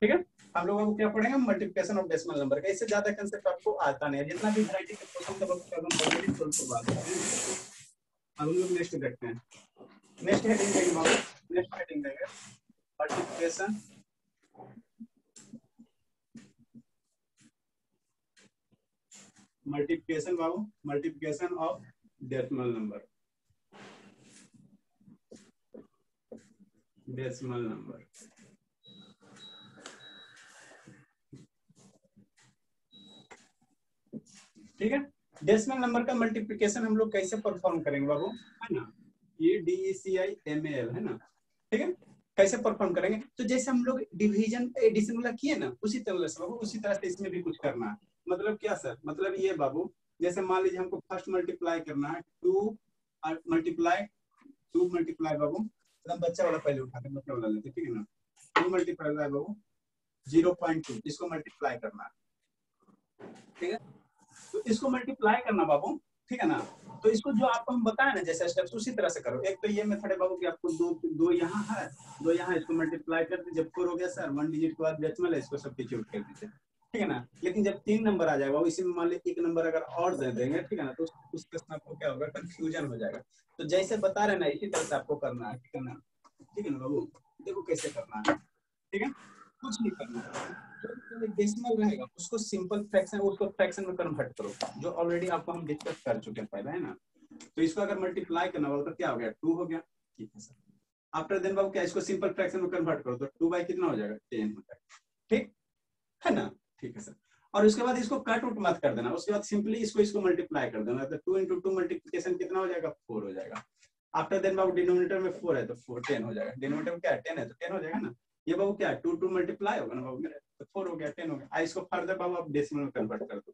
ठीक है, हम लोगों को क्या पढ़ेंगे, मल्टीप्लिकेशन ऑफ डेसिमल नंबर का। इससे ज्यादा कंसेप्ट आपको आता नहीं है। जितना भी वैरायटी के क्वेश्चन सब हम ऑलरेडी सोल्व करवा चुके हैं। अब हम लोग नेक्स्ट देखते हैं। नेक्स्ट हेडिंग देंगे बाबू, नेक्स्ट हेडिंग देंगे multiplication Babu, multiplication of decimal number, decimal number. ठीक है, डेसिमल नंबर का मल्टीप्लिकेशन हम लोग कैसे परफॉर्म करेंगे बाबू, है ना, ये DECIMAL है ना। ठीक है, कैसे परफॉर्म करेंगे, तो जैसे हम लोग डिवीजन एडिशन वाला किए ना, उसी तरह से बाबू, उसी तरह से इसमें भी कुछ करना है। मतलब क्या सर, मतलब ये बाबू, जैसे मान लीजिए हमको फर्स्ट मल्टीप्लाई करना है, 2 मल्टीप्लाई बाबू, एकदम बच्चा वाला पहले उठाते हैं, बच्चा वाला लेते, ठीक है ना। 2 मल्टीप्लाई बाबू 0.2, इसको मल्टीप्लाई करना है। ठीक है, तो इसको मल्टीप्लाई करना बाबू, ठीक है ना। तो इसको जो आपको हम बताया ना जैसे स्टेप्स, उसी तरह से करो। एक तो ये मेथड है बाबू कि आपको दो यहाँ है, दो यहाँ, इसको मल्टीप्लाई कर दीजिए। 4 हो गया सर, 1 डिजिट के बाद डेसिमल है, इसको सब्स्टिट्यूट कर दीजिए, ठीक है ना। लेकिन जब 3 नंबर आ जाएगा, इसी में मान लीजिए एक नंबर अगर और दे देंगे, ठीक है ना, तो उस केस में आपको क्या होगा, कंफ्यूजन हो जाएगा। तो जैसे बता रहे ना, इसी तरह से आपको करना है, ठीक है ना। ठीक है ना बाबू, देखो कैसे करना है, ठीक है, कुछ नहीं करना है। जो डेसिमल रहेगा उसको सिंपल फ्रैक्शन, उसको फ्रैक्शन में कन्वर्ट करो, जो ऑलरेडी आपको हम डिस्कस कर चुके हैं पहले, है ना। तो इसको अगर मल्टीप्लाई करना होगा तो क्या हो गया, 2 हो गया, ठीक है सर। आफ्टर देन बाबू क्या, इसको सिंपल फ्रैक्शन में कन्वर्ट करो, तो 2 बाई कितना हो जाएगा, 10 हो जाएगा, ठीक है ना। ठीक है सर, और उसके बाद इसको कट उट मत कर देना, उसके बाद सिंपली इसको मल्टीप्लाई कर देना, तो 2 into 2 मल्टीप्लिकेशन कितना हो जाएगा, 4 हो जाएगा। आफ्टर देन बाबू डिनोमिनेटर में 4 है तो 4 10 हो जाएगा, डिनोमिनेटर में क्या है, 10 है तो 10 हो जाएगा ना। ये बाबू क्या है, 2 मल्टीप्लाई होगा ना बाबू मेरे, तो 4 हो गया, 10 हो गया। इसको फर्दर बाबू आप डेसिमल में कन्वर्ट कर दो।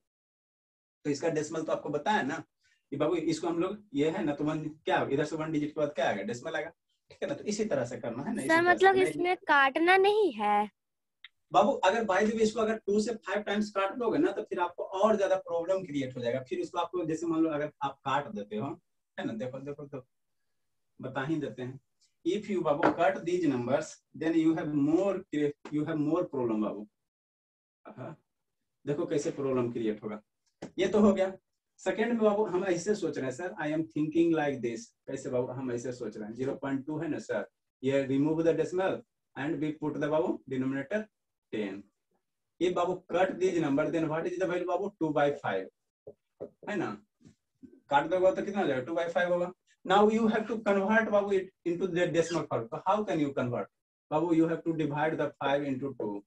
तो इसका डेसिमल तो आपको बताया ना कि बाबू इसको हम लोग, ये है ना, तो 1 क्या इधर से 1 डिजिट के बाद क्या आएगा, डेसिमल आएगा, ठीक है ना। तो इसी तरह से करना है ना, सर मतलब इसमें काटना नहीं है बाबू। अगर बाय द वे इसको अगर 2 से 5 टाइम्स काट दोगे ना, तो फिर आपको और ज्यादा प्रॉब्लम क्रिएट हो जाएगा। फिर उसको आपको, जैसे मान लो अगर आप काट देते हो, है ना, देखो देखो तो बता ही देते हैं। इफ यू बाबू cut these numbers, then you have more problem बाबू। देखो कैसे प्रॉब्लम क्रिएट होगा। ये तो हो गया। सेकेंड में बाबू हम ऐसे सोच रहे हैं sir, I am thinking like this. कैसे बाबू, हम ऐसे सोच रहे हैं, 0.2 है ना सर, ये remove the decimal and we put the बाबू डिनोमिनेटर 10। ये बाबू cut these number, then what is the value बाबू, 2/5 है ना। काट दोगे तो कितना हो जाएगा, 2/5 होगा। Now you have to convert बाबू it into the decimal form. तो हाउ कैन यू कन्वर्ट बाबू, you have to divide the 5 into 2,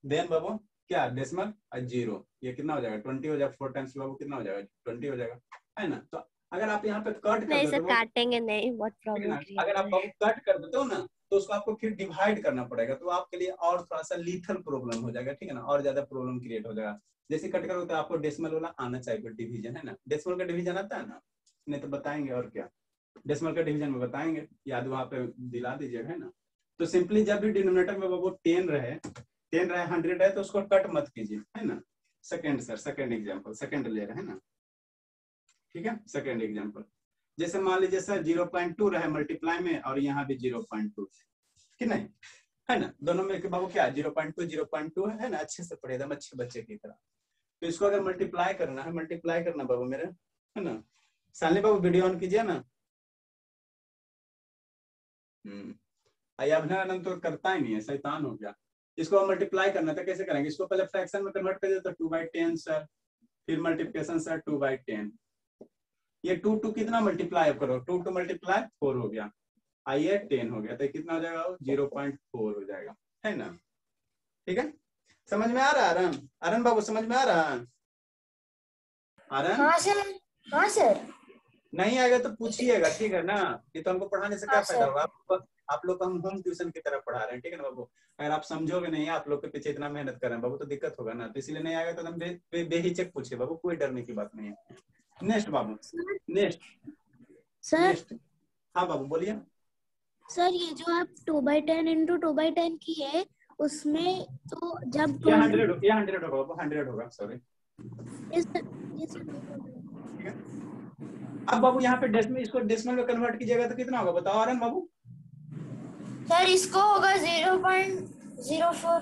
then बाबू क्या, डेसिमल 0, ये कितना हो जाएगा, 20 हो जाएगा। 4 टाइम्स बाबू कितना हो जाएगा, 20 हो जाएगा, है ना। तो अगर आप यहाँ पे कट कर नहीं देते सर, हो, काटेंगे नहीं, बहुत प्रॉब्लम अगर क्रिएट आप हो बाबू कट कर देते हो ना, तो उसको आपको फिर डिवाइड करना पड़ेगा, तो आपके लिए और थोड़ा सा लीथल प्रॉब्लम हो जाएगा, ठीक है ना, और ज्यादा प्रॉब्लम क्रिएट हो जाएगा। जैसे कट करोगे तो आपको डेसिमल वाला आना चाहिए, डिवीजन, है ना। डेसिमल का डिवीजन आता है ना, नहीं तो बताएंगे, और क्या डेसिमल का डिवीजन में बताएंगे, याद वहां पे दिला दीजिएगा, है ना। तो सिंपली जब भी डिनोमिनेटर में बाबू 10 रहे, 100 है, तो उसको कट मत कीजिए, है ना। Second sir, second example, second ले रहे हैं ना, ठीक है। सेकेंड एग्जाम्पल, जैसे मान लीजिए सर 0.2 रहे मल्टीप्लाई में, और यहाँ भी 0.2 कि नहीं, है ना। दोनों में बाबू क्या, 0.2 है ना। अच्छे से पढ़े, एकदम अच्छे बच्चे की तरह। तो इसको अगर मल्टीप्लाई करना है, मल्टीप्लाई करना बाबू मेरे, है ना। सालनी बाबू वीडियो ऑन कीजिए ना। अभिनंदन तो करता ही नहीं है, शैतान हो गया। इसको मल्टीप्लाई करना था, कैसे करेंगे, इसको पहले फ्रैक्शन में कन्वर्ट कर देते, 2/10 सर, फिर मल्टीप्लिकेशन सर 2/10। ये 2 कितना मल्टीप्लाई करो, 2 मल्टीप्लाई 4 हो गया, आइए 10 हो गया, तो कितना हो जाएगा, 0.4 हो जाएगा, है ना। ठीक है, समझ में आ रहा है आरन, आरन बाबू समझ में आ रहा है आरन? हाँ सर, हाँ सर। नहीं आएगा तो पूछिएगा, ठीक है ना। ये तो हमको पढ़ाने से क्या हाँ फायदा सर। होगा, आप लोग को हम होम ट्यूशन की तरह पढ़ा रहे हैं, ठीक है ना बाबू। अगर आप समझोगे नहीं, आप लोग के पीछे इतना मेहनत कर रहे हैं बाबू, तो दिक्कत होगा ना। तो इसलिए नहीं आएगा तो एकदम बेहिचक पूछिए बाबू, कोई डरने की बात नहीं है। नेक्स्ट बाबू, नेक्स्ट सर नेक्स्ट, हाँ बाबू बोलिए। सर, ये जो आप 2/10 into 2/10 की है, उसमें तो जब ये 100 होगा बाबू, 100 होगा, सॉरी। ये सर ठीक है, अब बाबू यहाँ पे डेसिमल, इसको डेसिमल में कन्वर्ट कीजिएगा तो कितना होगा बताओ आरन बाबू। सर, इसको होगा 0.04।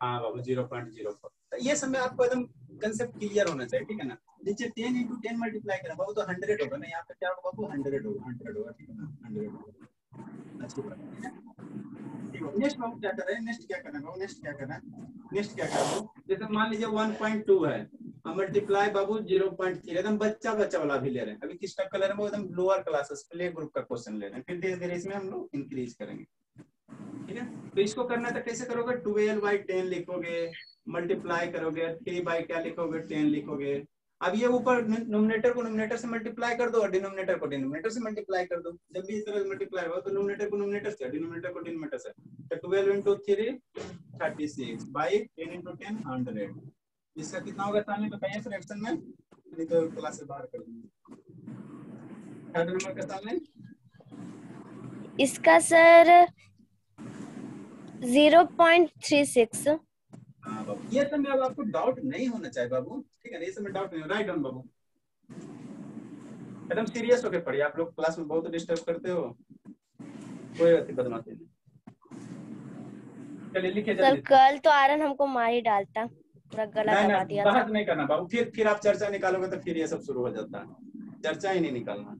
हाँ बाबू 0.04। तो ये समय आपको एकदम कंसेप्ट क्लियर होना चाहिए, ठीक है ना। नीचे 10 into 10 मल्टीप्लाई करें बाबू तो 100 होगा ना, यहाँ पे क्या होगा बाबू 100 होगा, 100 होगा, ठीक है ना, 100 होगा। अच्छी बात है, ठीक है। ठीक है, नेक्स्ट बाबू क्या कर रहे हैं, नेक्स्ट क्या करना है बाबू, नेक्स्ट क्या करना है, नेक्स्ट क्या करना है, जैसे मान लीजिए 1.2 है, मल्टीप्लाई बाबू 0.3, एकदम बच्चा बच्चा वाला भी ले रहे हैं। अभी किसका कलर है वो एकदम लोअर क्लासेस प्ले ग्रुप का क्वेश्चन ले रहे हैं, फिर धीरे धीरे इसमें हम लोग इंक्रीज करेंगे, ठीक है। तो इसको करना तो कैसे करोगे, 12/10 लिखोगे, मल्टीप्लाई करोगे, 3 क्या लिखोगे, 10 लिखोगे। अब ये ऊपर नोमिनेटर को नोमिनेटर से मल्टीप्लाई कर दो और डिनोमिनेटर को डिनोमिनेटर से मल्टीप्लाई कर दो। जब भी इस तरह मल्टीप्लाई हो तो नोमिनेटर को नोमिनेटर से, डिनोमिनेटर को डिनोमिनेटर से। तो 12 into 3 36 बाई 10 into 10 100। इसका कितना होगा सामने तो कहीं फ्रैक्शन में, नहीं तो क्लास से बाहर कर दूंगा। थर्ड नंबर का सामने इसका सर 0.36। हाँ बाबू, ये समय अब आपको डाउट नहीं होना चाहिए बाबू, ठीक है ना, ये समय डाउट नहीं, राइट ऑन बाबू। एकदम सीरियस होके पढ़िए, आप लोग क्लास में बहुत डिस्टर्ब करते हो, कोई ऐसी बदमाशी नहीं। चलिए लिखिए सर जल्दी। कल तो आर्यन हमको मार ही डालता, पूरा गला नहीं दबा नहीं दिया था। बहस नहीं करना बाबू, फिर आप चर्चा निकालोगे तो फिर ये सब शुरू हो जाता है, चर्चा ही नहीं निकालना,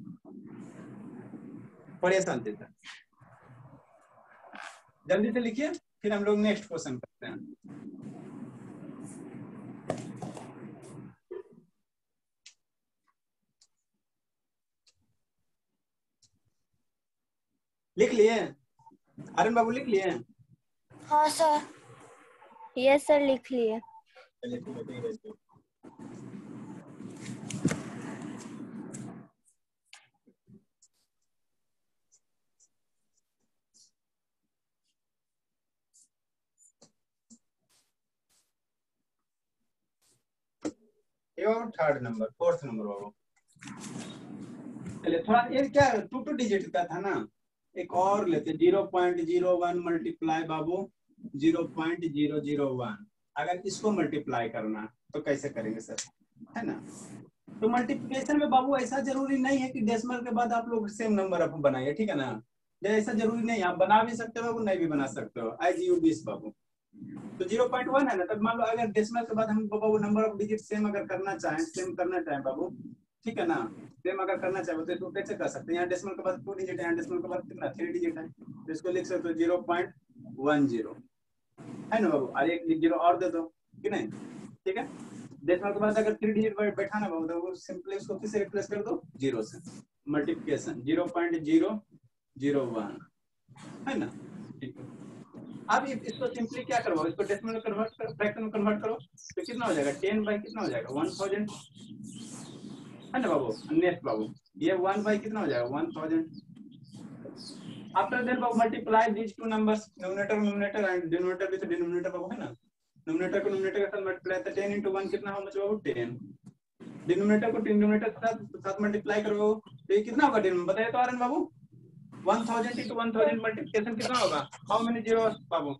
पढ़िए शांति से, जल्दी से लिखिए, फिर हम लोग नेक्स्ट क्वेश्चन करते हैं। लिख लिए आर्यन बाबू, लिख लिए? हाँ सर। यस सर लिख लिए। चलिए ठीक है, ठीक है। थर्ड नंबर, फोर्थ नंबर बाबू। चलिए थोड़ा ये क्या 2 डिजिट का था ना, एक और लेते 0.01 मल्टीप्लाई बाबू 0.001। अगर इसको मल्टीप्लाई करना तो कैसे करेंगे सर, है ना। तो मल्टीप्लिकेशन में बाबू ऐसा जरूरी नहीं है कि डेसिमल के बाद आप लोग सेम नंबर आप बनाइए, ठीक है ना। ऐसा जरूरी नहीं, आप बना भी सकते हो बाबू, नहीं भी बना सकते हो, एज यू विश बाबू। तो 0.1 है ना, तब मान लो अगर डेसिमल के बाद हम बाबू नंबर ऑफ डिजिट सेम अगर करना चाहें, सेम करना चाहें बाबू, ठीक है ना, सेम अगर करना चाहे तो कैसे कर सकते हैं। यहाँ डेसिमल के बाद 2 डिजिट है, यहाँ डेसिमल के बाद कितना 3 डिजिट है, तो इसको लिख सकते हो 0.10 है ना बाबू, और एक जीरो और दे दो कि नहीं, ठीक है। डेसिमल के बाद अगर 3 डिजिट बैठा ना बाबू, तो सिंपली उसको किससे रिप्लेस कर दो, 0 से। मल्टीप्लिकेशन 0.001 है ना, ठीक है। अब इसको सिंपली क्या करो, इसको डेसिमल में कन्वर्ट करो, फ्रैक्शन में कन्वर्ट करो, तो कितना हो जाएगा 10 बाई कितना हो जाएगा 1000 है ना बाबू। नेक्स्ट बाबू ये 1 बाई कितना हो जाएगा 1000। आफ्टर देन बाबू multiply these two numbers, numerator and denominator with denominator बाबू, है ना। न्यूमरेटर को न्यूमरेटर के साथ मल्टीप्लाई, तो 10 into 1 कितना होगा बाबू 10। डिनोमिनेटर को डिनोमिनेटर के साथ मल्टीप्लाई करो तो ये कितना होगा, बताइए तो आर्यन बाबू। 1000 into 1000 मल्टीप्लिकेशन कितना होगा, हाउ मेनी जीरोस बाबू?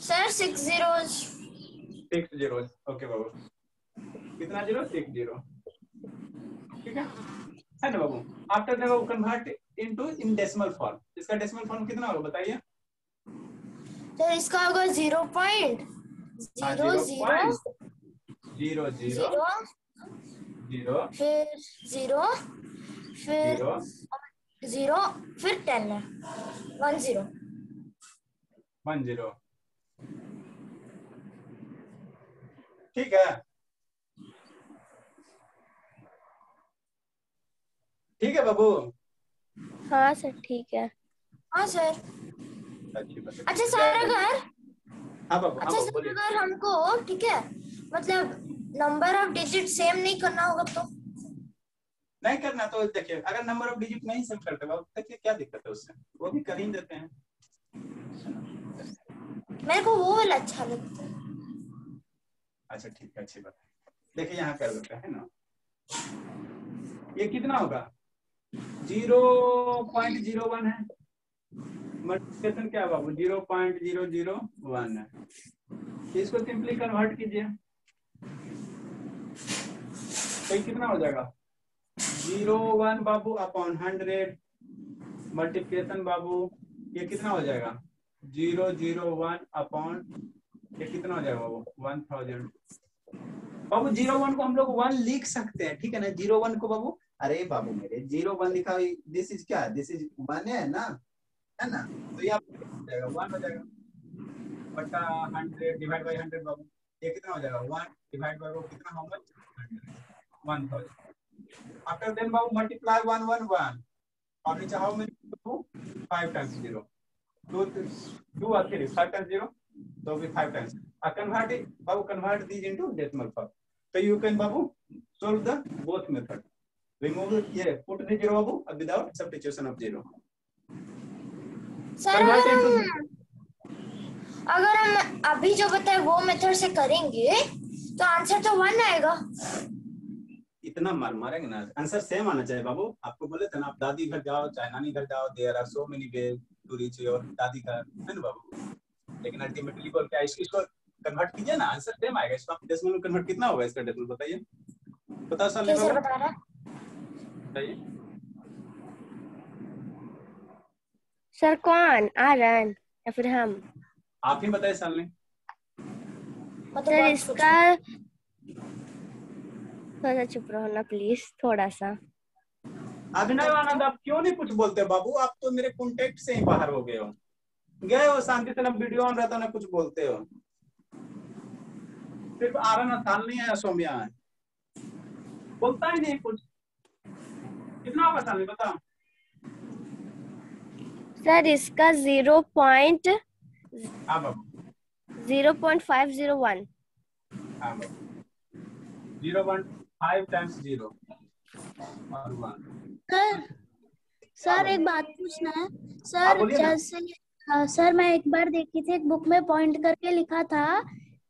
Sir 6 zeros। 6 zeros, ओके बाबू। कितना जीरो, 6 जीरो, ठीक है ना बाबू। आफ्टर दैट बाबू convert into in decimal form, इसका डेसिमल फॉर्म कितना होगा बताइए। सर इसका होगा 0.0000 फिर 0 फिर 0 फिर 10 है 10 ठीक है, ठीक है बाबू। हाँ सर ठीक है। हाँ सर। अच्छी बात है। अच्छा सर अगर हाँ बाबू, अच्छा सर बोलिए। अगर हमको ठीक है मतलब नंबर ऑफ डिजिट सेम नहीं करना होगा तो नहीं करना तो देखिए, अगर नंबर ऑफ डिजिट नहीं सेम करते बाबू, देखिए क्या दिक्कत है उससे, वो भी कर ही देते हैं। मेरे को वो वाला अच्छा लगता है। अच्छा ठीक है, अच्छी बात है। देखिए यहाँ कर देते हैं ना, ये कितना होगा 0.01 है, मल्टीप्लिकेशन क्या बाबू 0.001 है। इसको सिंपली कन्वर्ट कीजिए तो कितना हो जाएगा 0.1 बाबू अपॉन 100 मल्टीप्लिकेशन बाबू ये कितना हो जाएगा 0.01 अपॉन ये कितना हो जाएगा बाबू 1000। बाबू 01 को हम लोग 1 लिख सकते हैं, ठीक है ना। 01 को बाबू, अरे बाबू मेरे 01 लिखा, दिस इज क्या, दिस इज 1 है ना, तो ये आपको हो जाएगा 1 हो जाएगा बटा 100 डिवाइड बाय 100 बाबू। ये कितना हो जाएगा 1 डिवाइड बाय वो कितना, हाउ मच 1000। आफ्टर देन बाबू मल्टीप्लाई 1 1 1 और नीचे हाउ मेनी 5 टाइम्स 0, 2 2 और 3 5 times 0, so we 5 times. Convert it, Babu, convert these into decimal form. So you can, Babu, solve the both method. Remove it here, put the 0 Babu without substitution of 0. Sir अगर हम अभी जो बताए वो method से करेंगे तो answer तो 1 आएगा। इतना मार मारेंगे ना, आंसर सेम आना चाहिए बाबू। आपको बोले थे ना, आप दादी घर जाओ चाहे नानी घर जाओ, there are so many ways to reach your दादी घर, है ना बाबू। लेकिन अल्टीमेटली बोल क्या, इसको कन्वर्ट कीजिए ना, आंसर सेम आएगा। इसको आप डेसिमल में कन्वर्ट कितना होगा इसका डेसिमल बताइए, बताओ सर। कैसे बता रहा बताइए सर, कौन आर्यन या फिर हम? आप ही बताइए साल ने। सर इसका थोड़ा सा चुप रहो ना प्लीज, थोड़ा सा। अभिनय आनंद, आप क्यों नहीं कुछ बोलते बाबू? आप तो मेरे कॉन्टेक्ट से ही बाहर हो गए हो, गए हो शांति से, ना वीडियो ऑन रहता ना कुछ बोलते हो। सिर्फ आर्यन साल नहीं है, सौम्या है, बोलता ही नहीं कुछ। कितना होगा साल बताओ सर इसका 0.501। हाँ बाबू 0.501। हाँ बाबू 0.5 टाइम्स 0 और 1। सर एक बात पूछना है सर, जैसे सर मैं एक बार देखी थी एक बुक में पॉइंट करके लिखा था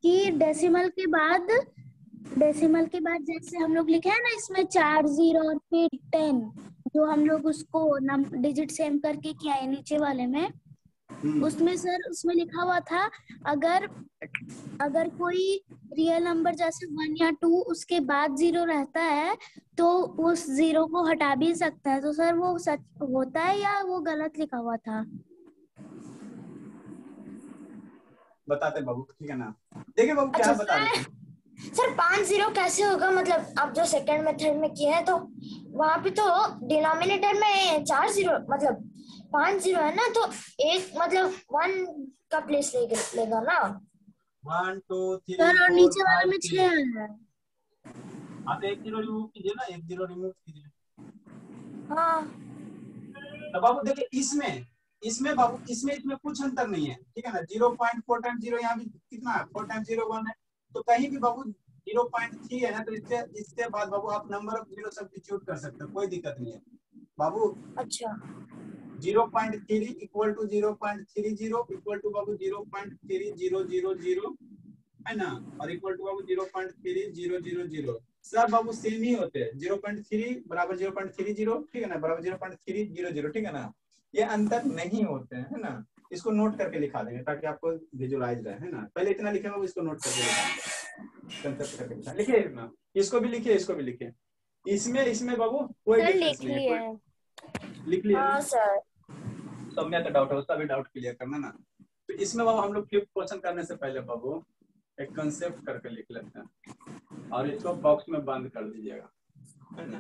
कि डेसिमल के बाद जैसे हम लोग लिखे हैं ना इसमें 4 0 और फिर 10, जो हम लोग उसको डिजिट सेम करके किया है नीचे वाले में, उसमें सर उसमें लिखा हुआ था अगर कोई रियल नंबर जैसे 1 या 2 उसके बाद 0 रहता है तो उस 0 को हटा भी सकता है। तो सर वो सच होता है या वो गलत लिखा हुआ था? बताते बाबू, ठीक है ना। देखिए बाबू क्या बता रहे हैं सर 5 0 कैसे होगा? मतलब आप जो सेकंड मेथड में किए हैं तो वहां पे तो डिनोमिनेटर में 4 0 मतलब 5 0 है ना, तो एक मतलब 1 का प्लेस लेगा ना। 1 2 3 सर और 4 नीचे वाले 5 में 6 है। आप 1 0 रिमूव कीजिए ना, 1 0 रिमूव कीजिए। हाँ तो बाबू देखिए इसमें बाबू इसमें कुछ अंतर नहीं है, ठीक है ना। 0.4 टाइम्स 0 यहाँ भी कितना है, 4 टाइम्स 0 1 है, तो कहीं भी बाबू 0.3 है ना, तो इसके बाद बाबू आप नंबर ऑफ 0 सब्स्टिट्यूट कर सकते हो, कोई दिक्कत नहीं है बाबू। अच्छा 0.3 इक्वल टू 0.30 इक्वल टू बाबू 0.3000 है ना, और इक्वल टू बाबू 0.3000 सब बाबू सेम ही होते हैं। 0.3 बराबर 0.30, ठीक है ना, बराबर 0.300, ठीक है ना। ये अंतर नहीं होते हैं, है ना। इसको नोट करके लिखा देंगे ताकि आपको विजुअलाइज रहे, है ना। पहले इतना लिखे बाबू, इसको नोट करके कंसेप्ट करके लिखा लिखिए ना, इसको भी लिखिए, इसको भी लिखिए। इसमें बाबू कोई डिफरेंस नहीं है, लिख लिया हाँ सर। सौम्या का डाउट है, उसका भी डाउट क्लियर करना ना। तो इसमें बाबू हम लोग फिफ्थ क्वेश्चन करने से पहले बाबू एक कंसेप्ट करके लिख लेते हैं और इसको बॉक्स में बंद कर दीजिएगा, है ना।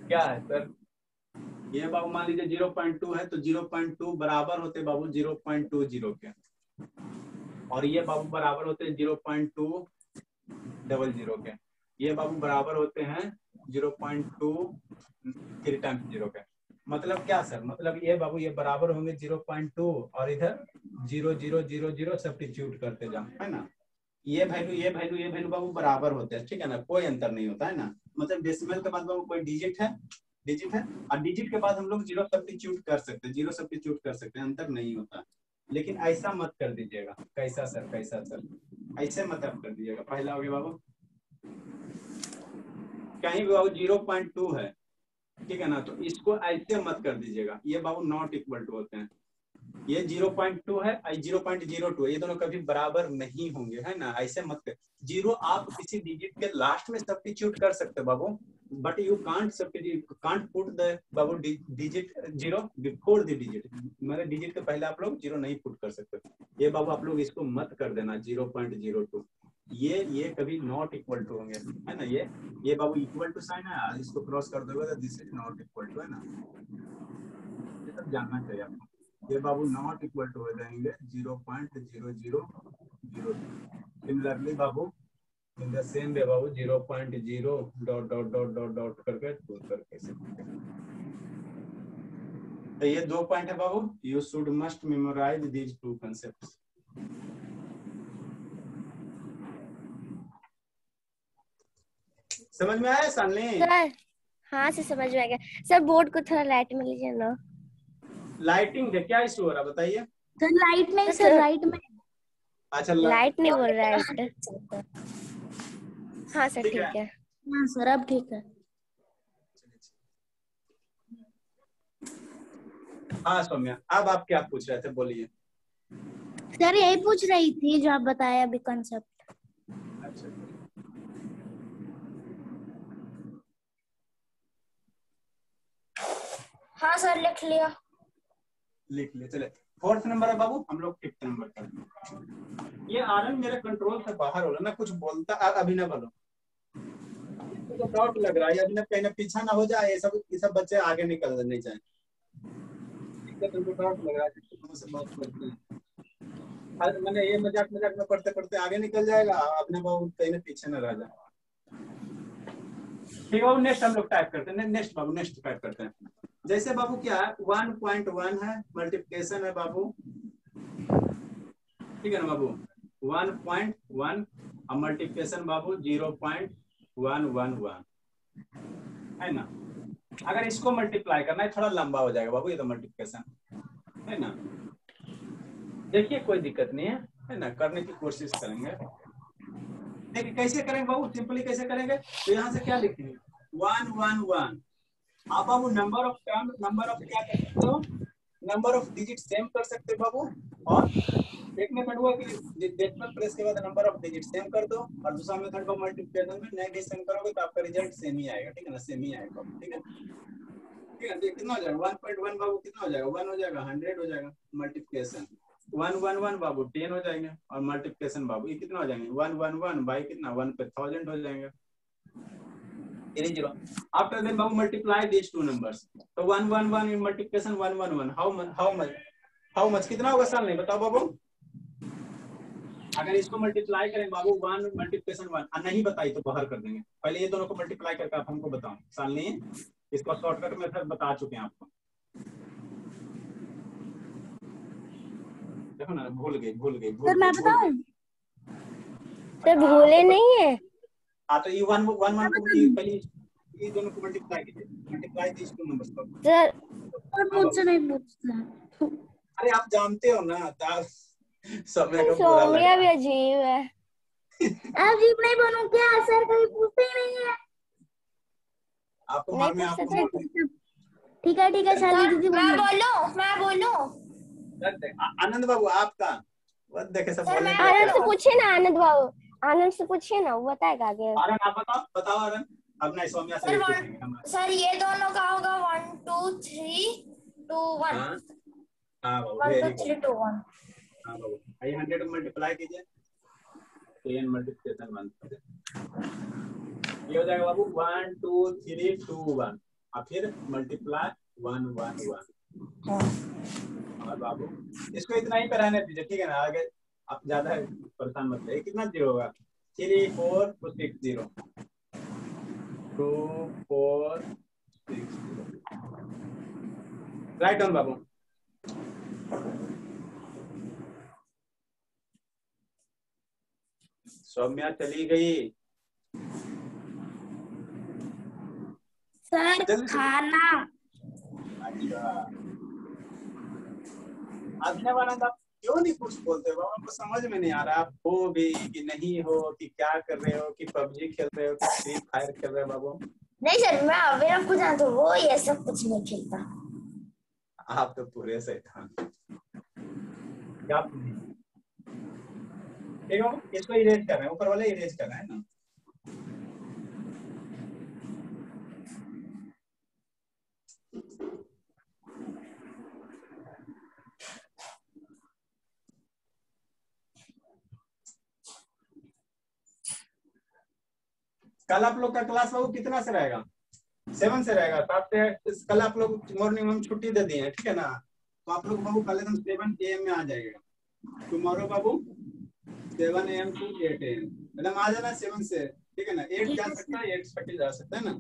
क्या है सर, ये बाबू मान लीजिए 0.2 है, तो 0.2 बराबर होते बाबू 0.20 के, और ये बाबू बराबर होते हैं 0.200 के, ये बाबू बराबर होते हैं 0.2 3 टाइम्स 0 के। मतलब क्या सर, मतलब ये बाबू ये बराबर होंगे 0.2 और इधर 0.000 सब्स्टिट्यूट करते जाओ, है ना। ये वैल्यू बाबू बराबर होते हैं, ठीक है ना, कोई अंतर नहीं होता है ना। मतलब डेसिमल के बाद बाबू कोई डिजिट है और डिजिट के बाद हम लोग 0 सब्स्टिट्यूट कर सकते हैं, 0 सब्स्टिट्यूट कर सकते हैं, अंतर नहीं होता। लेकिन ऐसा मत कर दीजिएगा। कैसा सर, कैसा सर, ऐसे मत आप कर दीजिएगा। पहला हो गया बाबू, कहीं भी बाबू 0.2 है, ठीक है ना, तो इसको ऐसे मत कर दीजिएगा, ये बाबू नॉट इक्वल टू होते हैं। ये 0.2 है, 0.02 है, ये दोनों कभी बराबर नहीं होंगे, है ना। ऐसे मत कर, 0 आप किसी डिजिट के लास्ट में सब्स्टिट्यूट कर सकते हो बाबू, but you can't put the बाबू डिजिट 0 बिफोर द डिजिट, मतलब डिजिट के पहले आप लोग 0 नहीं पुट कर सकते। ये बाबू आप लोग इसको मत कर देना 0.02, ये कभी नॉट इक्वल टू होंगे, है ना। ये बाबू इक्वल टू साइन है, इसको क्रॉस कर दोगे तो this is not equal to, है ना। ये सब जानना चाहिए आपको। ये बाबू नॉट इक्वल टू हो जाएंगे 0.0002। सिमिलरली बाबू इन द सेम वे बाबू 0.0 dot dot dot dot dot करके टू करके से। तो ये 2 पॉइंट है बाबू, you should must memorize these 2 concepts. समझ में आया सामने? सर हाँ से समझ में आ गया सर। बोर्ड को थोड़ा लाइट में लीजिए ना। लाइटिंग क्या इशू हो रहा बताइए। सर लाइट नहीं सर, राइट में। अच्छा लाइट नहीं बोल रहा है सर। हाँ सर ठीक है। हाँ सर अब ठीक है। हाँ सौम्या, अब आप क्या पूछ रहे थे, बोलिए। सर यही पूछ रही थी जो आप बताया अभी कंसेप्ट। अच्छा हाँ सर लिख लिया। लिख लिए, चले। 4th नंबर है बाबू, हम लोग 5th नंबर का। ये आनंद मेरे कंट्रोल से बाहर हो रहा ना, कुछ बोलता अभी ना बोलो। तो डाउट लग रहा है अभी ना, कहीं ना पीछा ना हो जाए, ये सब बच्चे आगे निकल नहीं जाए। तुमको डाउट लग रहा है तुमसे बात करते हैं, मैंने ये मजाक मजाक में पढ़ते पढ़ते आगे निकल जाएगा, अपने बाबू कहीं ना पीछे ना रह जाए। ठीक है, नेक्स्ट हम लोग टाइप करते हैं। नेक्स्ट बाबू, नेक्स्ट टाइप करते हैं। जैसे बाबू क्या है, 1.1 है, मल्टीप्लिकेशन है बाबू, ठीक है ना बाबू। 1.1 और मल्टीप्लिकेशन बाबू 0.111, है ना। अगर इसको मल्टीप्लाई करना है, थोड़ा लंबा हो जाएगा बाबू ये तो मल्टीप्लिकेशन, है ना। देखिए कोई दिक्कत नहीं है ना, करने की कोशिश करेंगे। देखिए कैसे करेंगे बाबू, सिंपली कैसे करेंगे, तो यहाँ से क्या लिखेंगे 111। आप बाबू number of term, number of क्या कर सकते हो, नंबर ऑफ डिजिट सेम कर सकते हो बाबू। और देखने पड़ेगा कि डेसिमल प्लेस के बाद नंबर ऑफ डिजिट सेम कर दो, और दूसरा मेथड को मल्टीप्लिकेशन में नेगेटिव सेम करोगे तो आपका रिजल्ट सेम ही आएगा, ठीक है ना, सेम ही आएगा, ठीक है। ठीक है, तो कितना हो जाएगा 1.1 बाबू, कितना हो जाएगा 1 हो जाएगा, 100 हो जाएगा। मल्टीप्लिकेशन 111 बाबू 10 हो जाएंगे, और मल्टीप्लिकेशन बाबू ये कितना हो जाएंगे 111 बाई कितना 1 पे 1000 हो जाएंगे। After then Babu multiply these two numbers, तो 111 in multiplication 111, how much कितना होगा साल नहीं बताओ बाबू। अगर इसको मल्टीप्लाई करें बाबू 1 मल्टीप्लिकेशन 1, नहीं बताई तो बाहर कर देंगे। पहले ये दोनों को मल्टीप्लाई करके आप हमको बताओ साल नहीं, इसको शॉर्टकट मेथड बता चुके हैं आपको। देखो ना, भूल गए सर मैं बताऊं? सर भूले नहीं है। हाँ तो ये 1 को पहले ये दोनों को मल्टीप्लाई कीजिए, मल्टीप्लाई दीस टू नंबर्स को। सर मुझसे नहीं पूछता। अरे आप जानते हो ना, समय का बुरा सौम्या लगा। भी अजीब है। अजीब नहीं बनूं क्या, सर कभी पूछते ही नहीं है। आपको नहीं में पूछ आपको सकते। ठीक है शाली दीदी मैं बोलूं। आनंद बाबू आपका वो देखे सब बोलने के आनंद लिए से पूछिए ना, आनंद बाबू, आनंद से पूछिए ना, वो बताएगा आगे। आनंद आप बताओ आनंद। अब नहीं सौम्या से पूछेंगे हम। सर ये दोनों का होगा 1 2 3 2 1। हाँ बाबू 1 वेरी 2 गुड। 3 2 1। हाँ बाबू, आइए 100 मल्टीप्लाई कीजिए, 10 मल्टीप्लिकेशन 1 ये हो जाएगा बाबू 1 2 3 2 1, और फिर मल्टीप्लाई 1 1 1। और बाबू इसको इतना ही पे रहने दीजिए, ठीक है ना, आगे आप ज्यादा परेशान मत रहिए। कितना जीरो होगा 3 4 6 0 2 4 6 0, राइट ऑन बाबू। सौम्या चली गई। सर खाना। अच्छा आनंद, आप क्यों नहीं कुछ बोलते हो, हमको समझ में नहीं आ रहा, आप हो भी कि नहीं हो, कि क्या कर रहे हो, कि पबजी खेल रहे हो, कि फ्री फायर खेल रहे हो बाबू। नहीं सर, मैं मेरा कुछ जानता हूँ, वो ये सब कुछ नहीं खेलता। आप तो पूरे शैतान। क्या ठीक है, इसको इरेज कर रहे हैं, ऊपर वाले इरेज कर रहे हैं ना। कल आप लोग का क्लास बाबू कितना से रहेगा? 7 से रहेगा। 7 से कल आप लोग मॉर्निंग में हम छुट्टी दे दिए हैं, ठीक है ना? तो आप लोग बाबू कल एकदम 7 AM में आ जाएगा। Tomorrow Babu 7 AM to 8 AM एकदम आ जाना 7 से, ठीक है ना? 8 जा सकता है, 8:30 जा सकता है ना?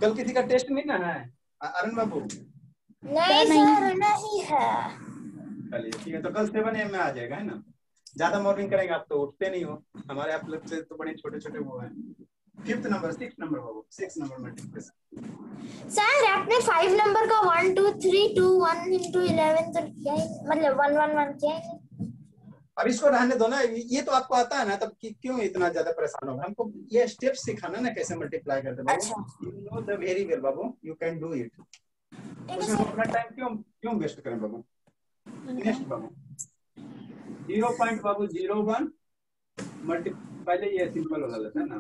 कल किसी का टेस्ट नहीं ना है अरुण बाबू? नहीं सर नहीं है। चलिए ठीक है, तो कल 7 AM में आ जाएगा, है ना? ज्यादा मॉर्निंग करेंगे, आप तो उठते नहीं हो। हमारे आप लोग से तो बड़े छोटे छोटे वो हैं। 5th नंबर 6 नंबर बाबू, 6 नंबर मल्टीप्लिकेशन। सर आपने 5 नंबर का 1 2 3 2 1 into 11 तो क्या है, मतलब 1 1 1 क्या है? अब इसको रहने दो ना, ये तो आपको आता है ना, तब क्यों इतना ज्यादा परेशान होगा? हमको ये स्टेप सिखाना ना कैसे मल्टीप्लाई करते बाबू। अच्छा you know the very well Babu, you can do it. ठीक है उसमें हम सर। अपना टाइम क्यों क्यों वेस्ट करें बाबू? नेक्स्ट बाबू 0 पॉइंट बाबू 01 मल्टी, पहले ये सिंपल वाला लेते हैं ना।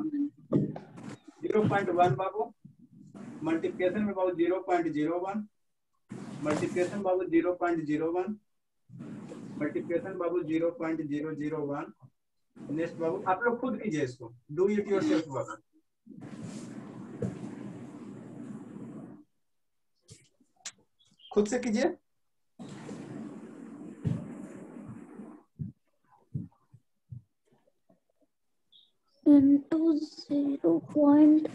0.1 बाबू मल्टीप्लिकेशन में बाबू 0.01 मल्टीप्लिकेशन बाबू 0.01 मल्टीप्लिकेशन बाबू 0.001। नेक्स्ट बाबू आप लोग खुद कीजिए इसको, डू इट योरसेल्फ बाबू। खुद से कीजिए। into 0.1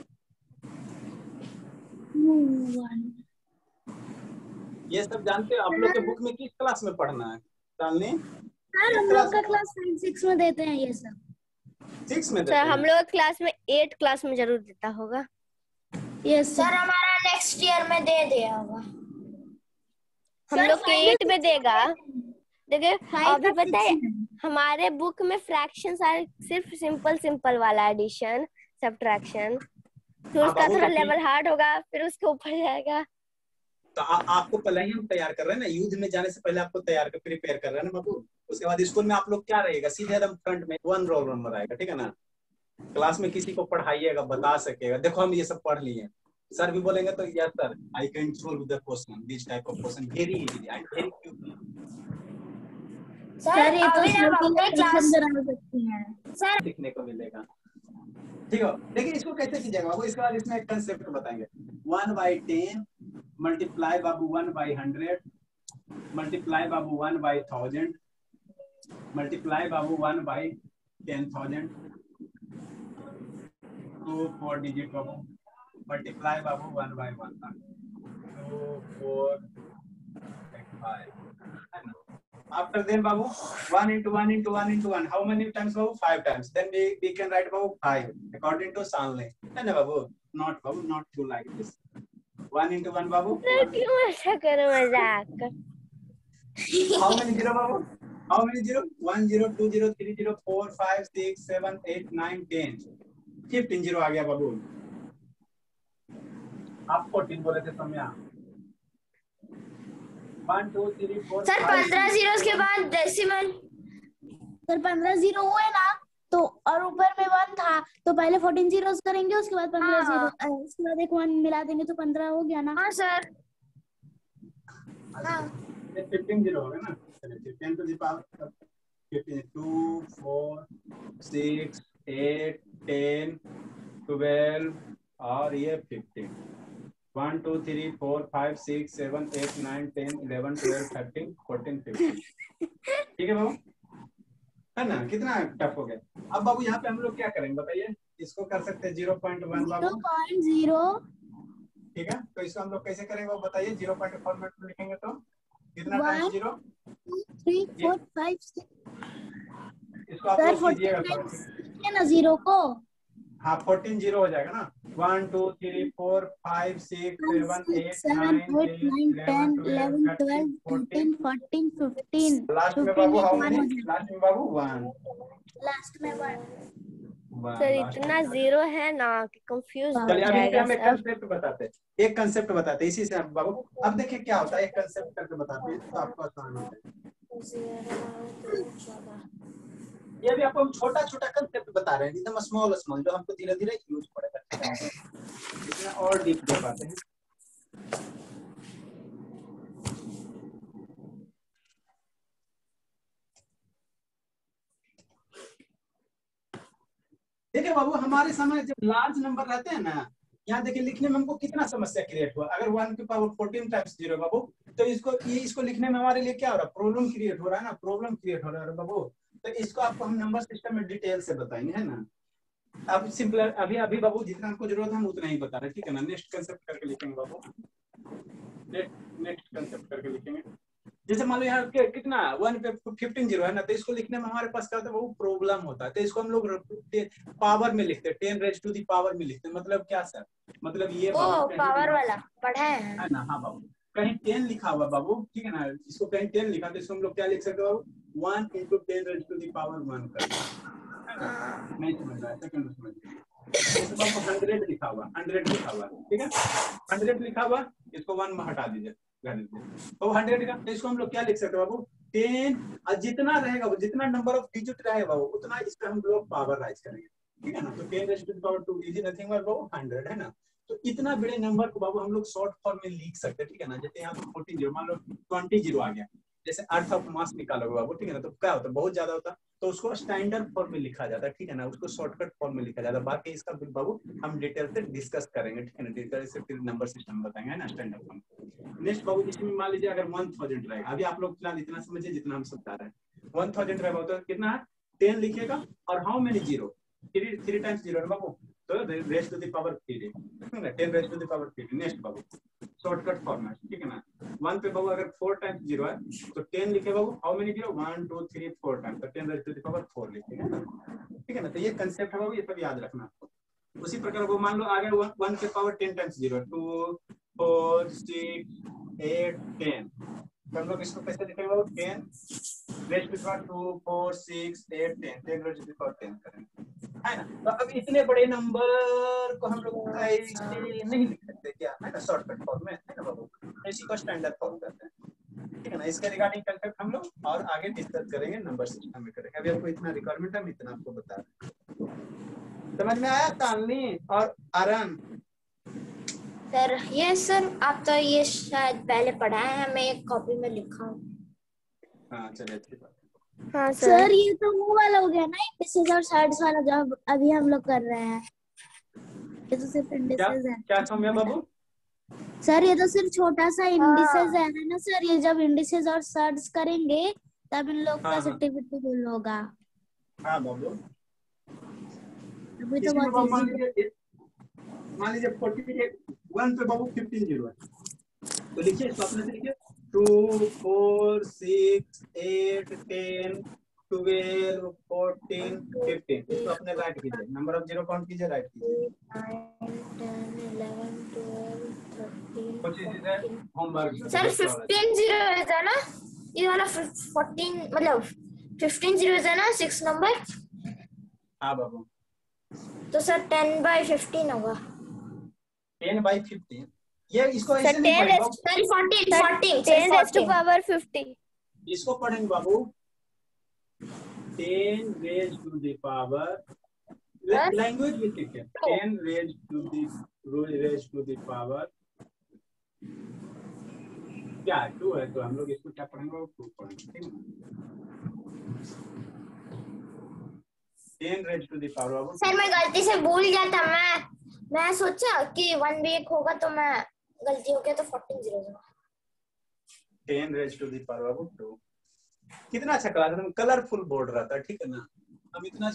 ये सब जानते हो? आप लोग के बुक में किस क्लास में पढ़ना है डालने? सर हम लोग का क्लास 6 में देते हैं ये सब। 6 में देते सर हैं? हम लोग क्लास में 8 क्लास में जरूर देता होगा। यस सर हमारा नेक्स्ट ईयर में दे दिया होगा। हम लोग के 8 में देगा। देखिए अभी पता है हमारे बुक में फ्रैक्शन सारे सिर्फ सिंपल सिंपल वाला एडिशन सब्ट्रैक्शन, फिर उसका थोड़ा लेवल हार्ड होगा, फिर उसके ऊपर जाएगा। तो आपको पहले ही हम तैयार कर रहे हैं ना, युद्ध में जाने से पहले आपको तैयार कर प्रिपेयर कर रहे हैं ना बाबू। उसके बाद स्कूल में आप लोग क्या रहेगा, सीधे एकदम फ्रंट में 1 रोल नंबर आएगा, ठीक है ना? क्लास में किसी को पढ़ाइएगा, बता सकेगा देखो हम ये सब पढ़ लिए। सर भी बोलेंगे तो yes sir I can solve the question, this type of question very easy, I very quickly. Sir ये तो अपने क्लास सर सीखने को मिलेगा, ठीक है? देखिए इसको कैसे कीजिएगा बाबू। इसके बाद इसमें एक कंसेप्ट बताएंगे। 1/10 मल्टीप्लाई बाबू 1/100 मल्टीप्लाई बाबू 1/1000 मल्टीप्लाई बाबू 1/10,000 2 4 डिजिट बाबू मल्टीप्लाई बाबू 1/1000 2 4 5 है ना? After then babu 1 into 1 into 1 into 1, how many times babu? 5 times. Then we can write babu 5 according to Stanley. No babu, not babu, not do like this. 1 into 1 babu. क्यों ऐसा करो मजाक? How many zero babu? How many zero? 1 0 2 0 3 0 4 5 6 7 8 9 10 15 0 आ गया बाबू। आप 14 बोले थे समय। 1 2 3 4 sir 15 zero के बाद डेसिमल। सर 15 जीरो हुए ना, तो और ऊपर में 1 था तो पहले 14 जीरोस करेंगे, उसके बाद 15 जीरो, उसके बाद एक 1 मिला देंगे तो 15 हो गया ना। हाँ सर। हाँ 15 0 हो गया ना। चलिए 10 to the power 15 2 4 6 8 10 12 और ये 15 1 2 3 4 5 6 7 8 9 10 11 12 13 14 15 ठीक है बाबू, है ना? कितना टफ हो गया। अब बाबू यहाँ पे हम लोग क्या करेंगे बताइए? इसको कर सकते हैं 0.1 बाबू, 0.0, ठीक है? तो इसको हम लोग कैसे करेंगे वो बताइए। 0 फॉर्मेट में लिखेंगे तो कितना टाइम्स 0? 3 4 5 6। इसको आप लोग कीजिएगा ना 0 को। हाँ 14 0 हो जाएगा ना। 1 2 3 4 5 6 7 8 9 10 11 12 13 14 15 लास्ट में बाबू हाउ मेनी? लास्ट में बाबू 1, लास्ट में 1। सर इतना जीरो है ना कि कंफ्यूज हो चलिए अभी जाएगा हम एक सब। कंसेप्ट बताते हैं, एक कंसेप्ट बताते हैं इसी से आप बाबू। अब देखिए क्या होता है, एक कंसेप्ट करके बताते हैं तो आपको आसान होता है। ये भी आपको हम छोटा छोटा कंसेप्ट बता रहे हैं, एकदम स्मॉल स्मॉल, जो हमको धीरे धीरे यूज पड़ेगा, इसमें और डीप दे पाते हैं। देखिए बाबू, हमारे समय जब लार्ज नंबर रहते हैं ना, यहाँ देखिए लिखने में हमको कितना समस्या क्रिएट हुआ। अगर 1 की पावर 14 टाइम्स 0 बाबू, तो इसको लिखने में हमारे लिए क्या हो रहा है, प्रॉब्लम क्रिएट हो रहा है ना, प्रॉब्लम क्रिएट हो रहा है बाबू। तो इसको आपको हम नंबर सिस्टम में डिटेल से बताएंगे, है ना। अब सिंपल अभी अभी बाबू जितना हमको जरूरत है हम उतना ही बता रहे हैं, ठीक है ना। नेक्स्ट कंसेप्ट करके लिखेंगे बाबू, नेक्स्ट कंसेप्ट करके लिखेंगे। जैसे मान लो यहाँ कितना 1 पे 15 जीरो है ना, तो इसको लिखने में हमारे पास क्या होता है, वो प्रॉब्लम होता है। तो इसको हम लोग पावर में लिखते हैं, 10 रेज़ टू दी पावर में लिखते हैं। मतलब क्या सर, मतलब ये ओ पावर वाला पढ़ा है ना। हाँ बाबू, कहीं 10 लिखा हुआ बाबू, ठीक है ना, इसको कहीं 10 लिखा तो इसको हम लोग क्या लिख सकते हैं बाबू, 1 × 10 रेज़ टू दी पावर 1 कर, नहीं समझ रहा है, सेकंड समझ लीजिए। जैसे बाबू 100 लिखा हुआ, 100 लिखा हुआ, ठीक है, 100 लिखा हुआ, इसको 1 में हटा दीजिए, तो 100 का, तो इसको हम लोग क्या लिख सकते हैं बाबू, 10, और जितना रहेगा वो, जितना नंबर ऑफ डिजिट रहेगा वो, उतना इस पे हम लोग पावर राइज करेंगे, ठीक है ना। तो 10 raise to the power 2 is nothing but बाबू 100, है ना। तो इतना बड़े नंबर को बाबू हम लोग शॉर्ट फॉर्म में लिख सकते हैं, ठीक है ना। जैसे यहाँ पे 14 जीरो, मान लो 20 जीरो आ गया, जैसे अर्थ ऑफ मास निकालोगे बाबू, ठीक है ना, तो क्या होता है, बहुत ज्यादा होता है, तो उसको स्टैंडर्ड फॉर्म में लिखा जाता है, ठीक है ना, उसको शॉर्टकट फॉर्म में लिखा जाता है। बाकी इसका बाबू हम डिटेल से डिस्कस करेंगे, ठीक है ना, डिटेल से फिर नंबर सिस्टम बताएंगे, है ना, स्टैंडर्ड फॉर्म। नेक्स्ट बाबू, इसमें मान लीजिए अगर 1000 रहेगा, अभी आप लोग फिलहाल इतना समझिए जितना हम सब बता रहे हैं। 1000 रहेगा तो कितना है, 10 लिखिएगा, और how many zero, 3 times zero है बाबू, तो raise to the power 3, 10 raise to the power 3। Next बाबू शॉर्टकट फॉर्मेट, ठीक है ना। 1 पे बाबू अगर 4 टाइम्स जीरो है तो 10 लिखे बाबू, हाउ मेनी जीरो, 1 2 3 4 टाइम्स, तो 10 रेज़ टू द पावर 4 लिखेंगे, ठीक है ना। तो ये कंसेप्ट है बाबू, ये सब याद रखना आपको। उसी प्रकार वो मान लो आगे 1 के पावर 10 टाइम्स जीरो, 2 4 6 8 10, तो हम लोग इसको कैसे लिखेंगे बाबू, 10 raise to the power 2 4 6 8 10, 10 raise to the power 10 करेंगे, है ना। तो अब इतने बड़े नंबर को हम लोग ऐसे नहीं लिख सकते क्या, है ना, शॉर्टकट फॉर्म में, है ना बाबू, इसी को स्टैंडर्ड फॉर्म करते हैं, ठीक है ना। इसके रिगार्डिंग कंसेप्ट हम लोग और आगे डिस्कस करेंगे, नंबर सिस्टम में करेंगे। अभी आपको इतना रिक्वायरमेंट है, हम इतना आपको बता रहे हैं। समझ में आया तालनी और आरन? सर। ये सर आप तो ये शायद पहले पढ़ा है, मैं एक कॉपी में लिखा हूँ। हाँ चलिए, अच्छी बात है। हाँ सर ये तो वो वाला हो गया ना, इंडिसेस और साइड्स वाला, जो अभी हम लोग कर रहे हैं। ये तो सिर्फ इंडिसेस है। क्या सौम्या बाबू? सर ये तो सिर्फ छोटा सा इंडिसेस है ना सर, ये जब इंडिसेस और साइड्स करेंगे तब इन लोग का सर्टिफिकेट होगा। हाँ बाबू, अभी तो बहुत इजी। मान लीजिए 1 पे बाबू 15 जीरो है, तो लिखिए इसको अपने से लिखिए, 2 4 6 8 10 12 14 15, इसको अपने राइट कीजिए, नंबर ऑफ जीरो काउंट कीजिए, राइट कीजिए। 9 10 11 12 13 होमवर्क सर 15 जीरो है ना, ये वाला 14 मतलब 15 जीरो है ना 6 नंबर। हाँ बाबू, तो सर 10/15 होगा। 10/15, ये इसको ऐसे नहीं पढ़ेंगे बाबू, सॉरी 14 10 raised to power 50. इसको पढ़ेंगे बाबू 10 raised to the power, language भी ठीक है, 10 raised to the power क्या 2 है, तो हम लोग इसको क्या पढ़ेंगे, 2 पढ़ेंगे, ठीक है। 10 raised to the power Babu. Sir मैं गलती से भूल गया था, मैं सोचा कि 1 वीक होगा, तो मैं गलती हो गया, तो 14 zero 10 raised to the power बाबू 2। कितना अच्छा क्लास, कलरफुल बोर्ड रहता है, ठीक है ना। हम इतना